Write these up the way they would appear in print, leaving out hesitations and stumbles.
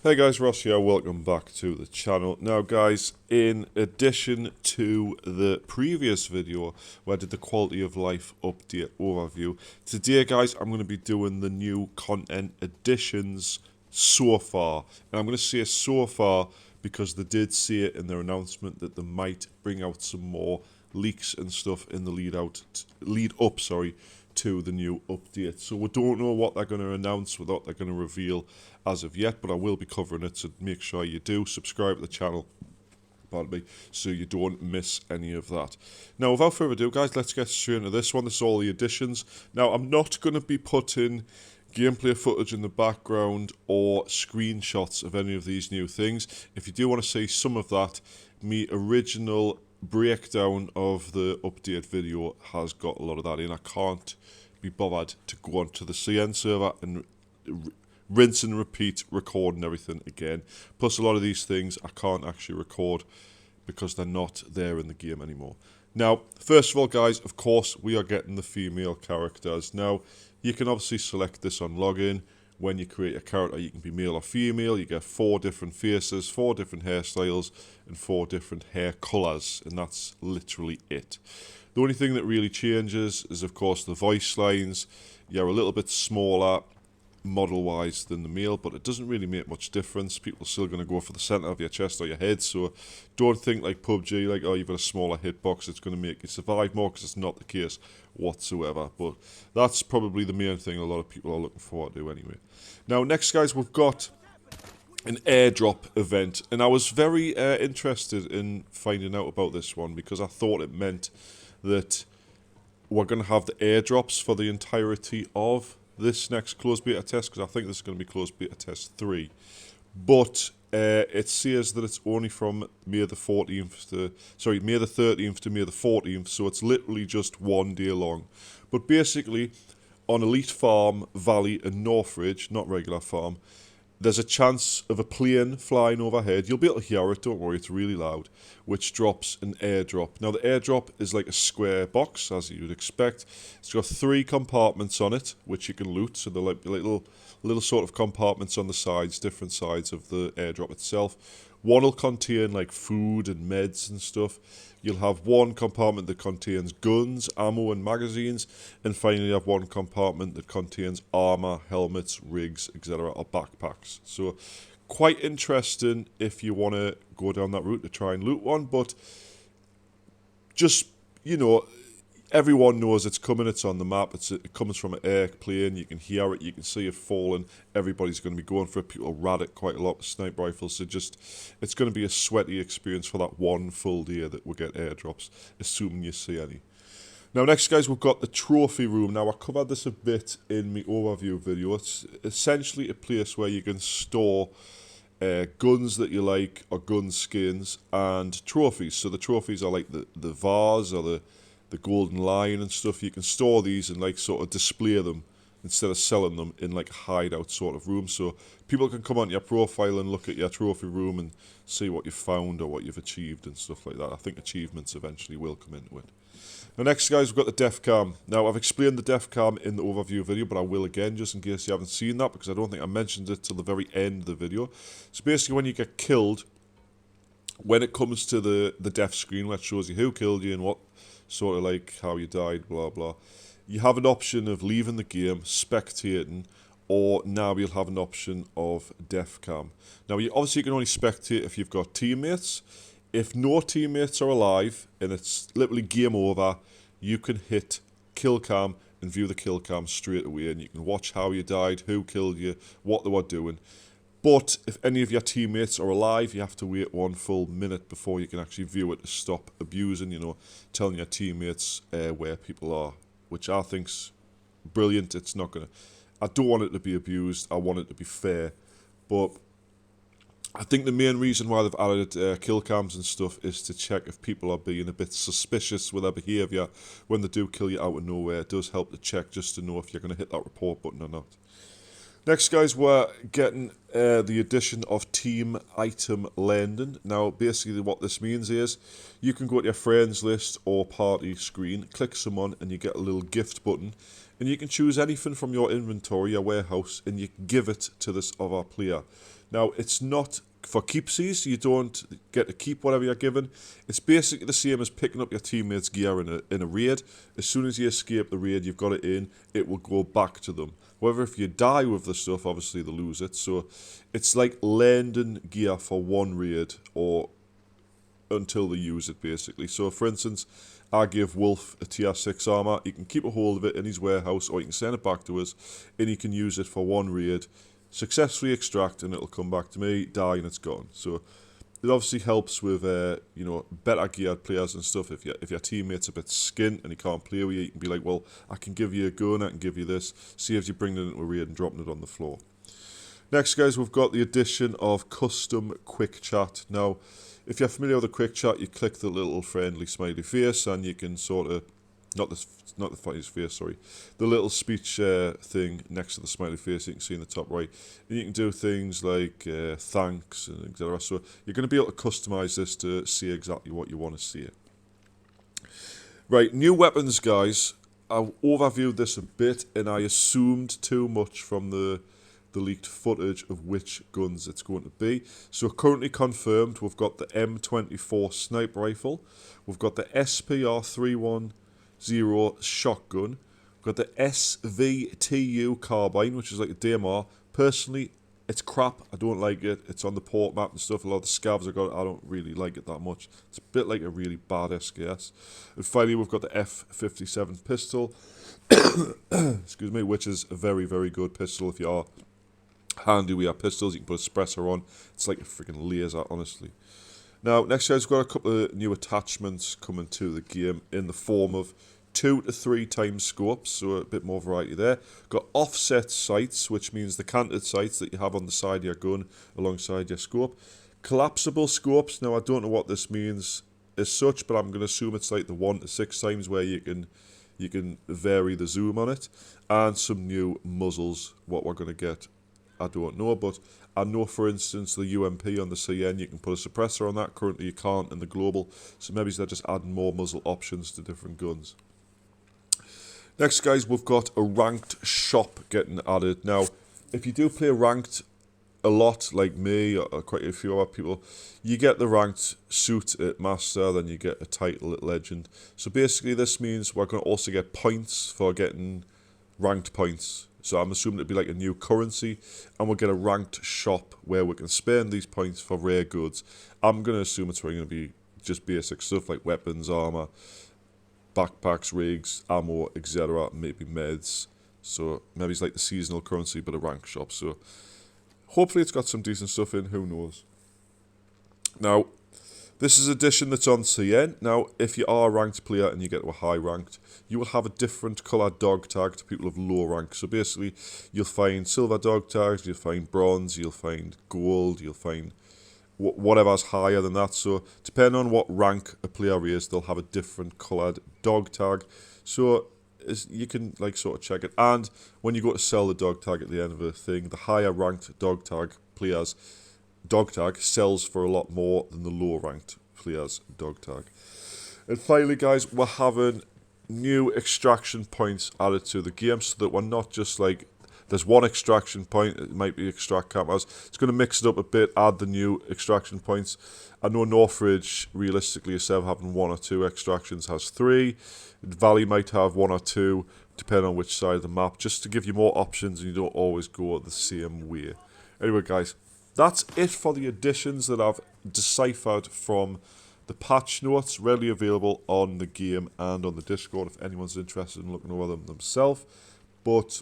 Hey guys, Ross here, welcome back to the channel. Now guys, in addition to the previous video where I did the quality of life update overview, today guys I'm going to be doing the new content additions so far. And I'm going to say so far because they did say it in their announcement that they might bring out some more leaks and stuff in the lead up to the new update. So we don't know what they're going to announce, what they're going to reveal as of yet, but I will be covering it, so make sure you do subscribe to the channel, pardon me, so you don't miss any of that. Now, without further ado, guys, let's get straight into this one. This is all the additions. Now, I'm not going to be putting gameplay footage in the background or screenshots of any of these new things. If you do want to see some of that, me original breakdown of the update video has got a lot of that in. I can't be bothered to go onto the CN server and rinse and repeat recording everything again. Plus a lot of these things I can't actually record because they're not there in the game anymore. Now, first of all guys, of course we are getting the female characters. Now, you can obviously select this on login. When you create a character, you can be male or female. You get 4 different faces, 4 different hairstyles, and 4 different hair colours, and that's literally it. The only thing that really changes is, of course, the voice lines. You're a little bit smaller model-wise than the male, but it doesn't really make much difference. People are still going to go for the centre of your chest or your head, so don't think like PUBG, like, oh, you've got a smaller hitbox, it's going to make you survive more, because it's not the case whatsoever. But that's probably the main thing a lot of people are looking forward to anyway. Now, next, guys, we've got an airdrop event, and I was very interested in finding out about this one because I thought it meant that we're going to have the airdrops for the entirety of this next closed beta test, because I think this is going to be closed beta test 3. But it says that it's only from May the 13th to May the 14th, so it's literally just 1 day long. But basically, on Elite Farm, Valley and Northridge, not regular farm, there's a chance of a plane flying overhead. You'll be able to hear it, don't worry, it's really loud, which drops an airdrop. Now, the airdrop is like a square box, as you'd expect. It's got 3 compartments on it, which you can loot. So they're like little sort of compartments on the sides, different sides of the airdrop itself. One will contain like food and meds and stuff. You'll have one compartment that contains guns, ammo and magazines, and finally you have one compartment that contains armor, helmets, rigs, etc. or backpacks. So quite interesting if you want to go down that route to try and loot one, but just, you know, everyone knows it's coming, it's on the map, it comes from an airplane, you can hear it, you can see it falling, everybody's going to be going for it, people rad it quite a lot with sniper rifles, so just, it's going to be a sweaty experience for that one full day that we'll get airdrops, assuming you see any. Now next guys, we've got the trophy room. Now I covered this a bit in my overview video. It's essentially a place where you can store guns that you like, or gun skins, and trophies. So the trophies are like the vase or the golden lion and stuff. You can store these and like sort of display them instead of selling them in like a hideout sort of room, so people can come onto your profile and look at your trophy room and see what you've found or what you've achieved and stuff like that. I think achievements eventually will come into it. Now next guys, we've got the def cam. Now I've explained the def cam in the overview video, but I will again just in case you haven't seen that, because I don't think I mentioned it till the very end of the video. So basically when you get killed, when it comes to the def screen where it shows you who killed you and what sort of like how you died, blah blah, you have an option of leaving the game, spectating, or now you'll have an option of def cam. Now you can only spectate if you've got teammates. If no teammates are alive and it's literally game over, you can hit kill cam and view the kill cam straight away, and you can watch how you died, who killed you, what they were doing. But if any of your teammates are alive, you have to wait 1 full minute before you can actually view it to stop abusing, you know, telling your teammates where people are, which I think's brilliant. It's not going to... I don't want it to be abused. I want it to be fair. But I think the main reason why they've added kill cams and stuff is to check if people are being a bit suspicious with their behaviour when they do kill you out of nowhere. It does help to check just to know if you're going to hit that report button or not. Next, guys, we're getting the addition of team item landing. Now, basically what this means is you can go to your friends list or party screen, click someone, and you get a little gift button. and you can choose anything from your inventory, your warehouse, and you can give it to this other player. Now, it's not for keepsies. You don't get to keep whatever you're given. It's basically the same as picking up your teammates' gear in a raid. As soon as you escape the raid, you've got it in, it will go back to them. However, if you die with the stuff, obviously they lose it. So it's like lending gear for one raid or until they use it, basically. So, for instance, I give Wolf a tier 6 armor. He can keep a hold of it in his warehouse, or he can send it back to us, and he can use it for one raid, successfully extract, and it'll come back to me, die, and it's gone. So it obviously helps with you know, better geared players and stuff. If your teammate's a bit skint and he can't play with you, you can be like, well, I can give you a gun, I can give you this. Saves you bringing it into a raid and dropping it on the floor. Next, guys, we've got the addition of custom quick chat. Now, if you're familiar with the quick chat, you click the little friendly smiley face, and you can sort of not the funniest face, sorry, the little speech thing next to the smiley face you can see in the top right, and you can do things like thanks and etc. So you're going to be able to customize this to see exactly what you want to see. Right, new weapons, guys. I overviewed this a bit, and I assumed too much from the leaked footage of which guns it's going to be. So currently confirmed, we've got the M24 sniper rifle, we've got the SPR310 shotgun, we've got the SVTU carbine, which is like a DMR. Personally, it's crap. I don't like it. It's on the port map and stuff. A lot of the scavs I got, I don't really like it that much. It's a bit like a really bad SKS. And finally, we've got the F57 pistol, excuse me, which is a very, very good pistol if you are handy with your pistols. You can put a suppressor on. It's like a freaking laser, honestly. Now, next, guys, we've got a couple of new attachments coming to the game in the form of 2 to 3 times scopes, so a bit more variety there. Got offset sights, which means the canted sights that you have on the side of your gun alongside your scope. Collapsible scopes. Now, I don't know what this means as such, but I'm going to assume it's like the 1 to 6 times where you can vary the zoom on it. And some new muzzles. What we're going to get, I don't know, but I know, for instance, the UMP on the CN, you can put a suppressor on that. Currently, you can't in the global, so maybe they're just adding more muzzle options to different guns. Next, guys, we've got a ranked shop getting added. Now, if you do play ranked a lot, like me or quite a few other people, you get the ranked suit at Master, then you get a title at Legend. So basically, this means we're going to also get points for getting ranked points. So I'm assuming it'd be like a new currency, and we'll get a ranked shop where we can spend these points for rare goods. I'm going to assume it's going to be just basic stuff like weapons, armor, backpacks, rigs, ammo, etc. Maybe meds. So maybe it's like the seasonal currency, but a ranked shop. So hopefully it's got some decent stuff in. Who knows? Now, this is an edition that's on CN. Now, if you are a ranked player and you get to a high ranked, you will have a different coloured dog tag to people of low rank. So basically, you'll find silver dog tags, you'll find bronze, you'll find gold, you'll find whatever's higher than that. So depending on what rank a player is, they'll have a different coloured dog tag. So you can like sort of check it. And when you go to sell the dog tag at the end of the thing, the higher ranked dog tag players dog tag sells for a lot more than the low ranked players dog tag. And finally, guys, we're having new extraction points added to the game, so that we're not just like there's one extraction point, it might be extract cameras. It's going to mix it up a bit, add the new extraction points. I know Northridge, realistically, instead of having 1 or 2 extractions, has 3. Valley might have 1 or 2, depending on which side of the map, just to give you more options and you don't always go the same way. Anyway, guys, that's it for the additions that I've deciphered from the patch notes, readily available on the game and on the Discord if anyone's interested in looking over them themselves. But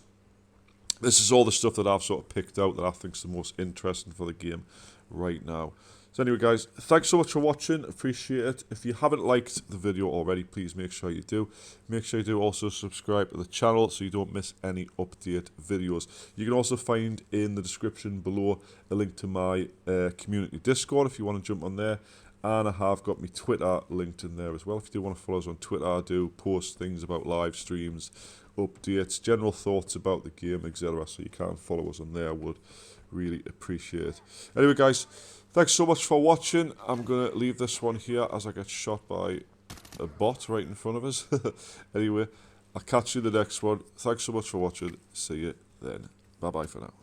this is all the stuff that I've sort of picked out that I think is the most interesting for the game right now. So anyway, guys, thanks so much for watching. Appreciate it. If you haven't liked the video already, please make sure you do. Make sure you do also subscribe to the channel so you don't miss any update videos. You can also find in the description below a link to my community Discord if you want to jump on there. And I have got my Twitter linked in there as well. If you do want to follow us on Twitter, I do post things about live streams, updates, general thoughts about the game, etc. So you can follow us on there. I would really appreciate it. Anyway, guys, thanks so much for watching. I'm going to leave this one here as I get shot by a bot right in front of us. Anyway, I'll catch you in the next one. Thanks so much for watching. See you then. Bye bye for now.